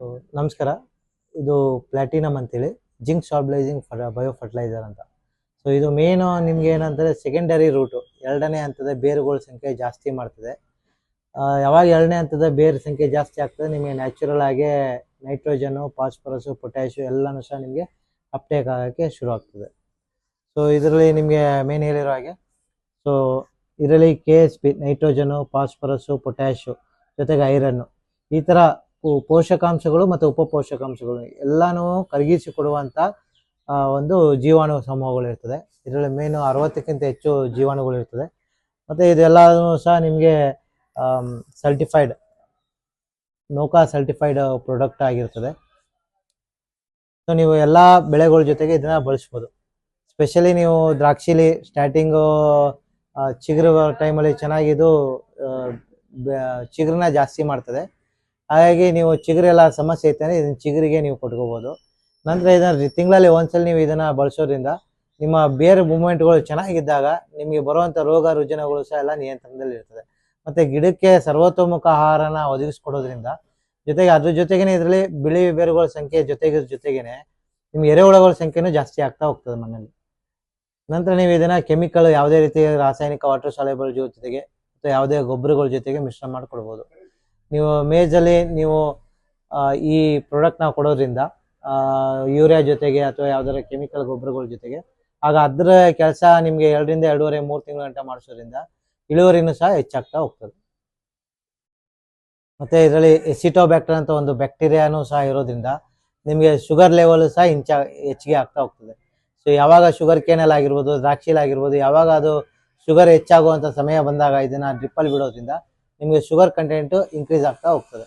So ನಮಸ್ಕಾರ. ಇದು platinum ಅಂತೇಳಿ ಜಿಂಕ್ ಸ್ಟಾಬಿಲೈಸಿಂಗ್ ಬಯೋ ಫರ್ಟಿಲೈಸರ್ ಅಂತ. ಸೊ ಇದು ಮೇನು ನಿಮ್ಗೆ ಏನಂದರೆ ಸೆಕೆಂಡರಿ ರೂಟು, ಎರಡನೇ ಹಂತದ ಬೇರುಗಳ ಸಂಖ್ಯೆ ಜಾಸ್ತಿ ಮಾಡ್ತದೆ. ಯಾವಾಗ ಎರಡನೇ ಹಂತದ ಬೇರು ಸಂಖ್ಯೆ ಜಾಸ್ತಿ ಆಗ್ತದೆ, ನಿಮಗೆ ನ್ಯಾಚುರಲ್ ಆಗಿ ನೈಟ್ರೋಜನು, ಫಾಸ್ಫರಸ್ಸು, ಪೊಟ್ಯಾಶು ಎಲ್ಲನೂ ಸಹ ನಿಮಗೆ ಅಪ್ಟೇಕ್ ಆಗೋಕ್ಕೆ ಶುರು ಆಗ್ತದೆ. ಸೊ ಇದರಲ್ಲಿ ನಿಮಗೆ ಮೇನ್ ಹೇಳಿರೋ ಹಾಗೆ, ಸೊ ಇದರಲ್ಲಿ KSP ನೈಟ್ರೋಜನು, ಫಾಸ್ಫರಸ್ಸು, ಪೊಟ್ಯಾಶು ಜೊತೆಗೆ ಐರನ್ನು, ಈ ಥರ ಪೋಷಕಾಂಶಗಳು ಮತ್ತು ಉಪ ಪೋಷಕಾಂಶಗಳು ಎಲ್ಲನೂ ಕರಗಿಸಿ ಕೊಡುವಂಥ ಒಂದು ಜೀವಾಣು ಸಮೂಹಗಳಿರ್ತದೆ. ಇದರಲ್ಲಿ ಮೇನು 60ಕ್ಕಿಂತ ಹೆಚ್ಚು ಜೀವಾಣುಗಳಿರ್ತದೆ. ಮತ್ತು ಇದೆಲ್ಲನೂ ಸಹ ನಿಮಗೆ ಸರ್ಟಿಫೈಡ್ ನೌಕಾ ಸರ್ಟಿಫೈಡ್ ಪ್ರಾಡಕ್ಟ್ ಆಗಿರ್ತದೆ. ಸೊ ನೀವು ಎಲ್ಲ ಬೆಳೆಗಳ ಜೊತೆಗೆ ಇದನ್ನು ಬಳಸ್ಬೋದು. ಸ್ಪೆಷಲಿ ನೀವು ದ್ರಾಕ್ಷಿಲಿ ಸ್ಟಾರ್ಟಿಂಗು ಚಿಗುರು ಟೈಮಲ್ಲಿ ಚೆನ್ನಾಗಿದ್ದು ಚಿಗುರನ್ನ ಜಾಸ್ತಿ ಮಾಡ್ತದೆ. ಹಾಗಾಗಿ ನೀವು ಚಿಗುರೆಲ್ಲ ಸಮಸ್ಯೆ ಇರ್ತಾನೆ ಇದನ್ನು ಚಿಗುರಿಗೆ ನೀವು ಕೊಟ್ಕೋಬೋದು. ನಂತರ ಇದನ್ನು ತಿಂಗಳಲ್ಲಿ ಒಂದ್ಸಲ ನೀವು ಇದನ್ನು ಬಳಸೋದ್ರಿಂದ ನಿಮ್ಮ ಬೇರೆ ಮೂಮೆಂಟ್ಗಳು ಚೆನ್ನಾಗಿದ್ದಾಗ ನಿಮಗೆ ಬರುವಂಥ ರೋಗ ರುಜಿನಗಳು ಸಹ ಎಲ್ಲ ನಿಯಂತ್ರಣದಲ್ಲಿ ಇರ್ತದೆ. ಮತ್ತು ಗಿಡಕ್ಕೆ ಸರ್ವತೋಮುಖ ಆಹಾರನ ಒದಗಿಸ್ಕೊಡೋದ್ರಿಂದ ಜೊತೆಗೆ ಅದ್ರ ಜೊತೆಗೇನೆ ಇದರಲ್ಲಿ ಬಿಳಿ ಬೇರುಗಳ ಸಂಖ್ಯೆ ಜೊತೆಗೇನೆ ನಿಮ್ಗೆ ಎರೆಹುಳಗಳ ಸಂಖ್ಯೆನೂ ಜಾಸ್ತಿ ಆಗ್ತಾ ಹೋಗ್ತದೆ ಮಣ್ಣಲ್ಲಿ. ನಂತರ ನೀವು ಇದನ್ನು ಕೆಮಿಕಲ್ ಯಾವುದೇ ರೀತಿಯ ರಾಸಾಯನಿಕ ವಾಟರ್ ಸಾಲ್ಯುಬಲ್ ಜೊತೆಗೆ ಅಥವಾ ಯಾವುದೇ ಗೊಬ್ಬರಗಳ ಜೊತೆಗೆ ಮಿಶ್ರಣ ಮಾಡಿಕೊಡ್ಬೋದು. ನೀವು ಮೇಜಲ್ಲಿ ನೀವು ಈ ಪ್ರಾಡಕ್ಟ್ನ ಕೊಡೋದ್ರಿಂದ ಯೂರಿಯಾ ಜೊತೆಗೆ ಅಥವಾ ಯಾವುದಾರ ಕೆಮಿಕಲ್ ಗೊಬ್ಬರಗಳ ಜೊತೆಗೆ, ಆಗ ಅದರ ಕೆಲಸ ನಿಮಗೆ 2 ರಿಂದ 2.5-3 ತಿಂಗಳ ಗಂಟೆ ಮಾಡಿಸೋದ್ರಿಂದ ಇಳುವರಿನೂ ಸಹ ಹೆಚ್ಚಾಗ್ತಾ ಹೋಗ್ತದೆ. ಮತ್ತು ಇದರಲ್ಲಿ ಎಸಿಟೋಬ್ಯಾಕ್ಟರ್ ಅಂತ ಒಂದು ಬ್ಯಾಕ್ಟೀರಿಯಾನೂ ಸಹ ಇರೋದ್ರಿಂದ ನಿಮಗೆ ಶುಗರ್ ಲೆವೆಲ್ ಸಹ ಹೆಚ್ಚಿಗೆ ಆಗ್ತಾ ಹೋಗ್ತದೆ. ಸೊ ಯಾವಾಗ ಶುಗರ್ ಕೇನಲ್ಲಿ ಆಗಿರ್ಬೋದು, ದ್ರಾಕ್ಷಿಲಿ ಆಗಿರ್ಬೋದು, ಯಾವಾಗ ಅದು ಶುಗರ್ ಹೆಚ್ಚಾಗುವಂಥ ಸಮಯ ಬಂದಾಗ ಇದನ್ನು ಡ್ರಿಪ್ಪಲ್ಲಿ ಬಿಡೋದ್ರಿಂದ ನಿಮಗೆ ಶುಗರ್ ಕಂಟೆಂಟು ಇನ್ಕ್ರೀಸ್ ಆಗ್ತಾ ಹೋಗ್ತದೆ.